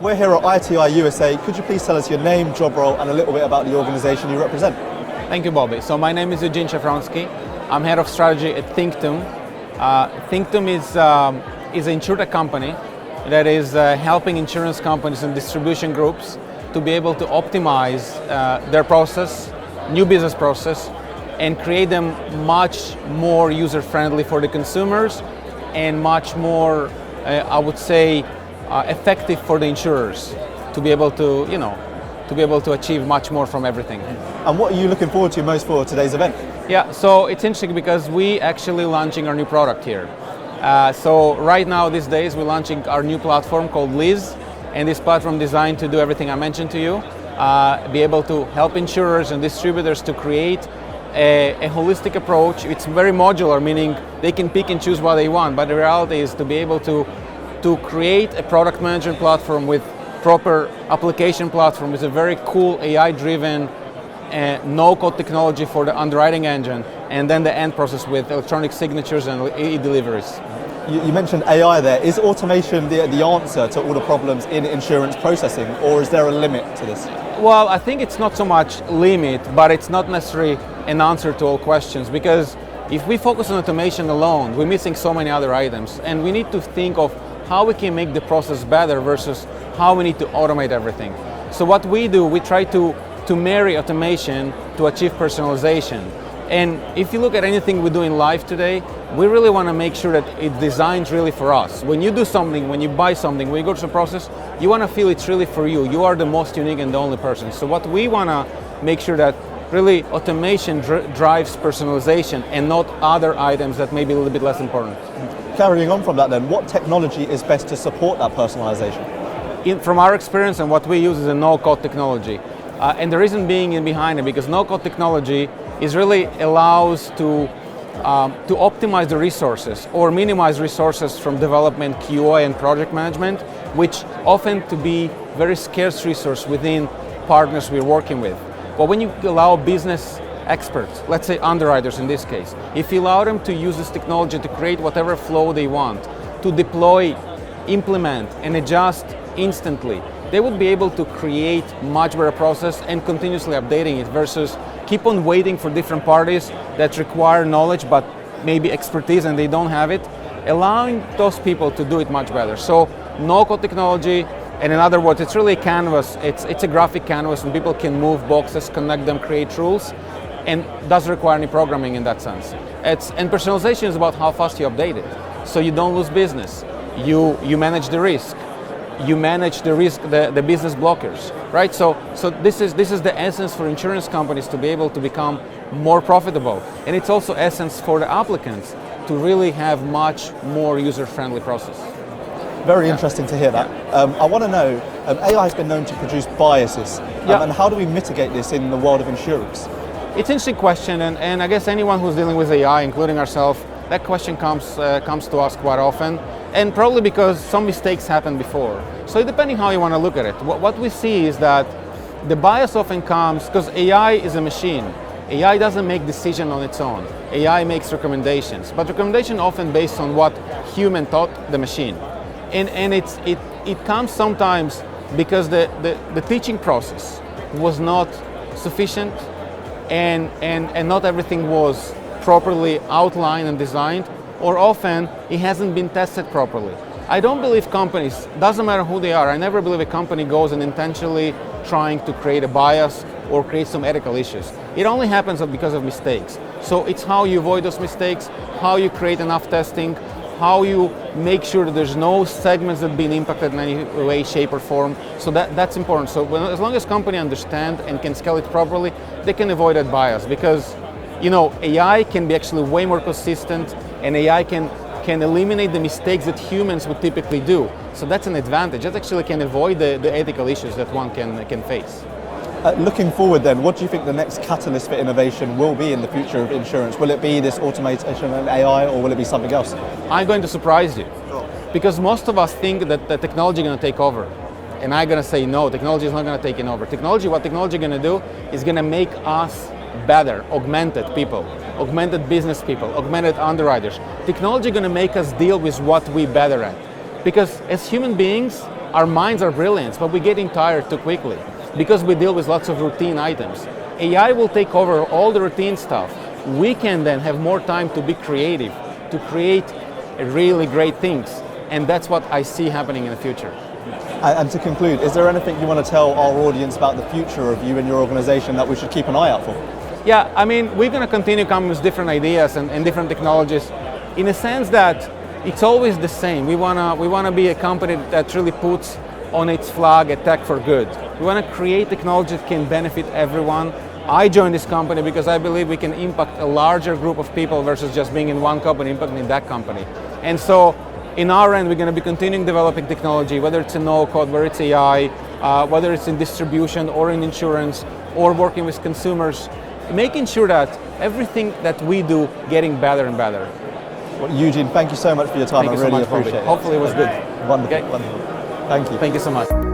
We're here at ITI USA. Could you please tell us your name, job role, and a little bit about the organization you represent? Thank you, Bobby. So my name is Eugene Shafronsky. I'm head of strategy at Thinktum. Thinktum is an insurtech company that is helping insurance companies and distribution groups to be able to optimize their process, new business process, and create them much more user-friendly for the consumers and much more, I would say, effective for the insurers to be able to, to be able to achieve much more from everything. And what are you looking forward to most for today's event? Yeah, so it's interesting because we actually launching our new product here. So right now, these days, we're launching our new platform called Liz, and this platform designed to do everything I mentioned to you, be able to help insurers and distributors to create a holistic approach. It's very modular, meaning they can pick and choose what they want, but the reality is to be able to create a product management platform with proper application platform with a very cool AI-driven no-code technology for the underwriting engine, and then the end process with electronic signatures and e-deliveries. You mentioned AI there. Is automation the answer to all the problems in insurance processing, or is there a limit to this? Well, I think it's not so much limit, but it's not necessarily an answer to all questions, because if we focus on automation alone, we're missing so many other items, and we need to think of how we can make the process better versus how we need to automate everything. So what we do, we try to marry automation to achieve personalization. And if you look at anything we do in life today, we really want to make sure that it's designed really for us. When you do something, when you buy something, when you go through the process, you want to feel it's really for you. You are the most unique and the only person. So what we want to make sure that really automation drives personalization and not other items that may be a little bit less important. Carrying on from that then, what technology is best to support that personalization? From our experience, and what we use is a no-code technology. And the reason being behind it, because no-code technology is really allows to optimize the resources or minimize resources from development, QA, and project management, which often to be very scarce resource within partners we're working with. But when you allow business experts, let's say underwriters in this case, if you allow them to use this technology to create whatever flow they want, to deploy, implement, and adjust instantly, they would be able to create much better process and continuously updating it versus keep on waiting for different parties that require knowledge but maybe expertise and they don't have it, allowing those people to do it much better. So no-code technology, and in other words, it's really a canvas, it's a graphic canvas and people can move boxes, connect them, create rules, and doesn't require any programming in that sense. And personalization is about how fast you update it. So you don't lose business, you manage the risk, you manage the risk, the business blockers, right? So this is the essence for insurance companies to be able to become more profitable. And it's also essence for the applicants to really have much more user-friendly process. Very interesting to hear that. I want to know, AI has been known to produce biases, and how do we mitigate this in the world of insurance? It's an interesting question, and I guess anyone who's dealing with AI, including ourselves, that question comes to us quite often, and probably because some mistakes happened before. So depending how you want to look at it, what we see is that the bias often comes because AI is a machine. AI doesn't make decisions on its own. AI makes recommendations, but recommendation often based on what human taught the machine. And it comes sometimes because the teaching process was not sufficient and not everything was properly outlined and designed, or often it hasn't been tested properly. I don't believe companies, doesn't matter who they are, I never believe a company goes and intentionally trying to create a bias or create some ethical issues. It only happens because of mistakes. So it's how you avoid those mistakes, how you create enough testing, how you make sure that there's no segments that have been impacted in any way, shape, or form. So that's important. So as long as company understand and can scale it properly, they can avoid that bias because AI can be actually way more consistent, and AI can eliminate the mistakes that humans would typically do. So that's an advantage. That actually can avoid the ethical issues that one can face. Looking forward then, what do you think the next catalyst for innovation will be in the future of insurance? Will it be this automation and AI, or will it be something else? I'm going to surprise you, because most of us think that the technology is going to take over. And I'm going to say no, technology is not going to take it over. What technology is going to do is going to make us better, augmented people, augmented business people, augmented underwriters. Technology is going to make us deal with what we're better at. Because as human beings, our minds are brilliant, but we're getting tired too quickly because we deal with lots of routine items. AI will take over all the routine stuff. We can then have more time to be creative, to create really great things. And that's what I see happening in the future. And to conclude, is there anything you want to tell our audience about the future of you and your organization that we should keep an eye out for? Yeah, I mean, we're going to continue coming with different ideas and different technologies in a sense that it's always the same. We want to be a company that really puts on its flag a tech for good. We want to create technology that can benefit everyone. I joined this company because I believe we can impact a larger group of people versus just being in one company, impacting that company. And so in our end, we're going to be continuing developing technology, whether it's in no-code, whether it's AI, whether it's in distribution or in insurance, or working with consumers, making sure that everything that we do getting better and better. Well, Eugene, thank you so much for your time. I really appreciate it. Hopefully it was good. Wonderful, Okay. wonderful. Thank you. Thank you so much.